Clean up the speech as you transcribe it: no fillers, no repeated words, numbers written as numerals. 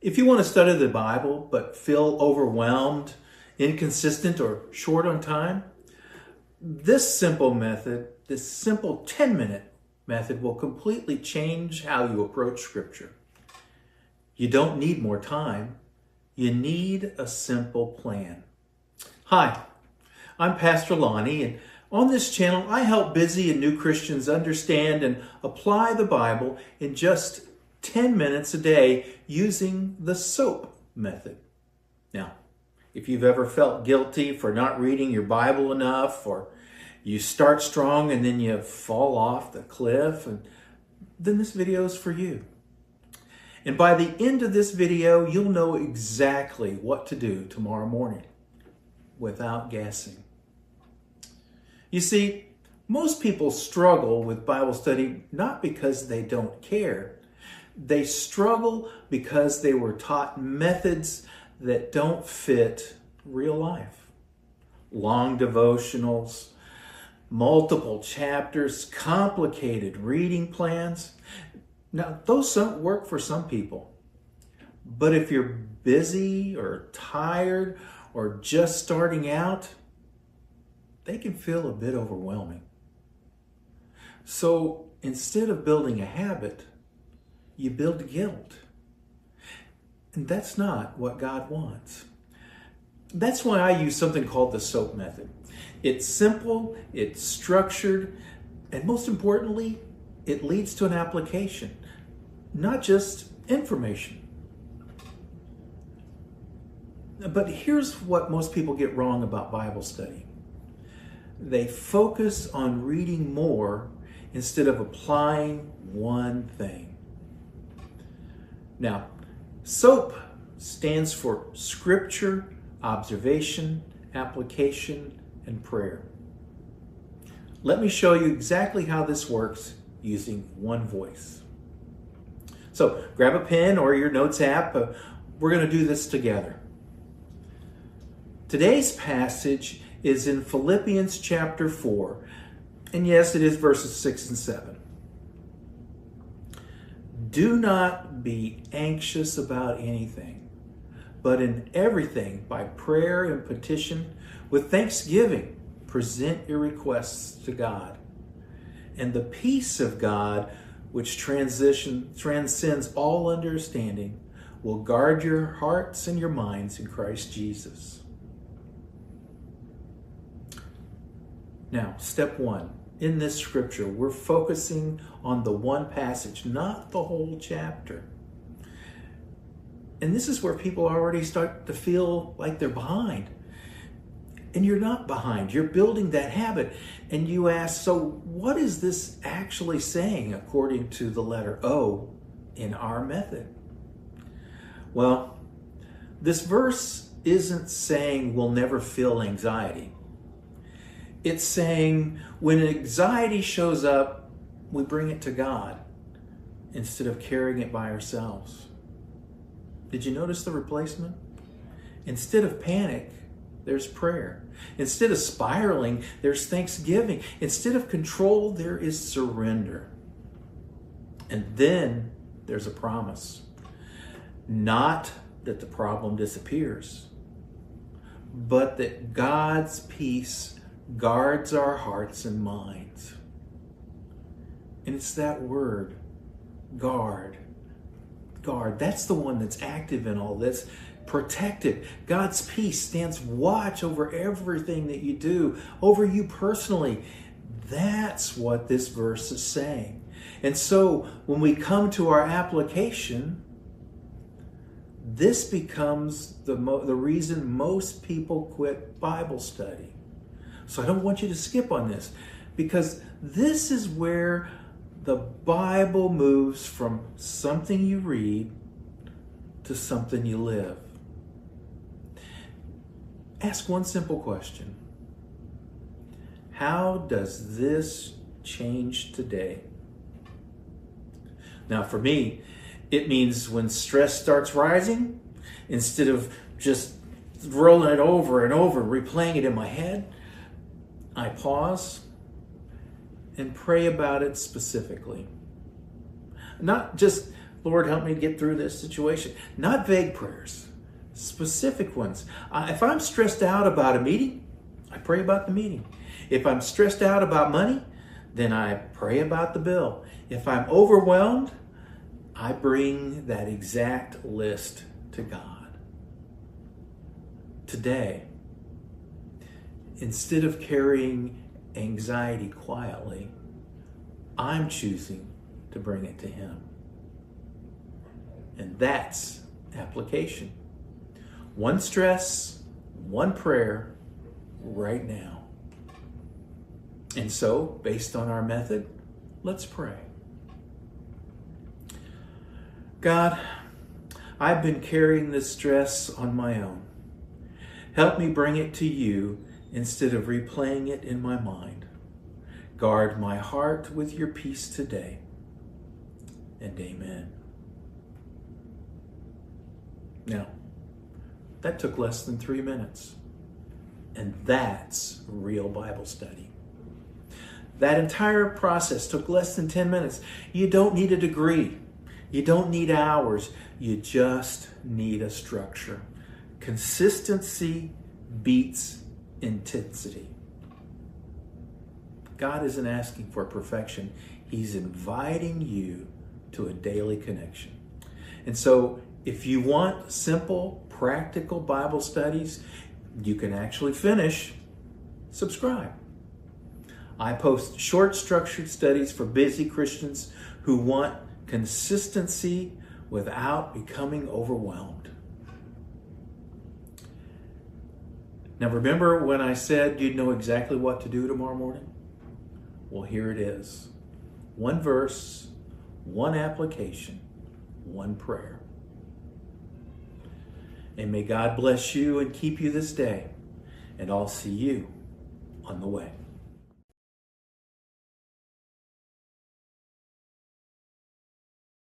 If you want to study the Bible but feel overwhelmed, inconsistent, or short on time, this simple method, this simple 10-minute method will completely change how you approach Scripture. You don't need more time. You need a simple plan. Hi, I'm Pastor Lonnie, and on this channel, I help busy and new Christians understand and apply the Bible in just 10 minutes a day using the SOAP method. Now, if you've ever felt guilty for not reading your Bible enough, or you start strong and then you fall off the cliff, then this video is for you. And by the end of this video, you'll know exactly what to do tomorrow morning without guessing. You see, most people struggle with Bible study not because they don't care. They struggle because they were taught methods that don't fit real life. Long devotionals, multiple chapters, complicated reading plans. Now, those don't work for some people. But if you're busy or tired or just starting out, they can feel a bit overwhelming. So instead of building a habit, you build guilt. And that's not what God wants. That's why I use something called the SOAP method. It's simple, it's structured, and most importantly, it leads to an application, not just information. But here's what most people get wrong about Bible study. They focus on reading more instead of applying one thing. Now, SOAP stands for Scripture, Observation, Application, and Prayer. Let me show you exactly how this works using one voice. So grab a pen or your notes app. We're going to do this together. Today's passage is in Philippians chapter 4. And yes, it is verses 6 and 7. Do not be anxious about anything, but in everything, by prayer and petition, with thanksgiving, present your requests to God. And the peace of God, which transcends all understanding, will guard your hearts and your minds in Christ Jesus. Now, step 1. In this scripture, we're focusing on the one passage, not the whole chapter. And this is where people already start to feel like they're behind. And you're not behind. You're building that habit. And you ask, so what is this actually saying according to the letter O in our method? Well, this verse isn't saying we'll never feel anxiety. It's saying when anxiety shows up, we bring it to God instead of carrying it by ourselves. Did you notice the replacement? Instead of panic, there's prayer. Instead of spiraling, there's thanksgiving. Instead of control, there is surrender. And then there's a promise. Not that the problem disappears, but that God's peace guards our hearts and minds. And it's that word, guard. Guard. That's the one that's active in all this. Protected. God's peace stands watch over everything that you do, over you personally. That's what this verse is saying. And so when we come to our application, this becomes the reason most people quit Bible study. So I don't want you to skip on this, because this is where the Bible moves from something you read to something you live. Ask one simple question. How does this change today? Now for me, it means when stress starts rising, instead of just rolling it over and over, replaying it in my head, I pause and pray about it specifically. Not just Lord, help me get through this situation. Not vague prayers, specific ones. If I'm stressed out about a meeting, I pray about the meeting. If I'm stressed out about money, then I pray about the bill. If I'm overwhelmed, I bring that exact list to God. Today, instead of carrying anxiety quietly, I'm choosing to bring it to Him. And that's application. One stress, one prayer, right now. And so, based on our method, let's pray. God, I've been carrying this stress on my own. Help me bring it to you instead of replaying it in my mind. Guard my heart with your peace today. And amen. Now, that took less than 3 minutes. And that's real Bible study. That entire process took less than 10 minutes. You don't need a degree. You don't need hours. You just need a structure. Consistency beats intensity. God isn't asking for perfection. He's inviting you to a daily connection. And so if you want simple, practical Bible studies you can actually finish, subscribe. I post short, structured studies for busy Christians who want consistency without becoming overwhelmed. Now, remember when I said you'd know exactly what to do tomorrow morning? Well, here it is. One verse, one application, one prayer. And may God bless you and keep you this day. And I'll see you on the way.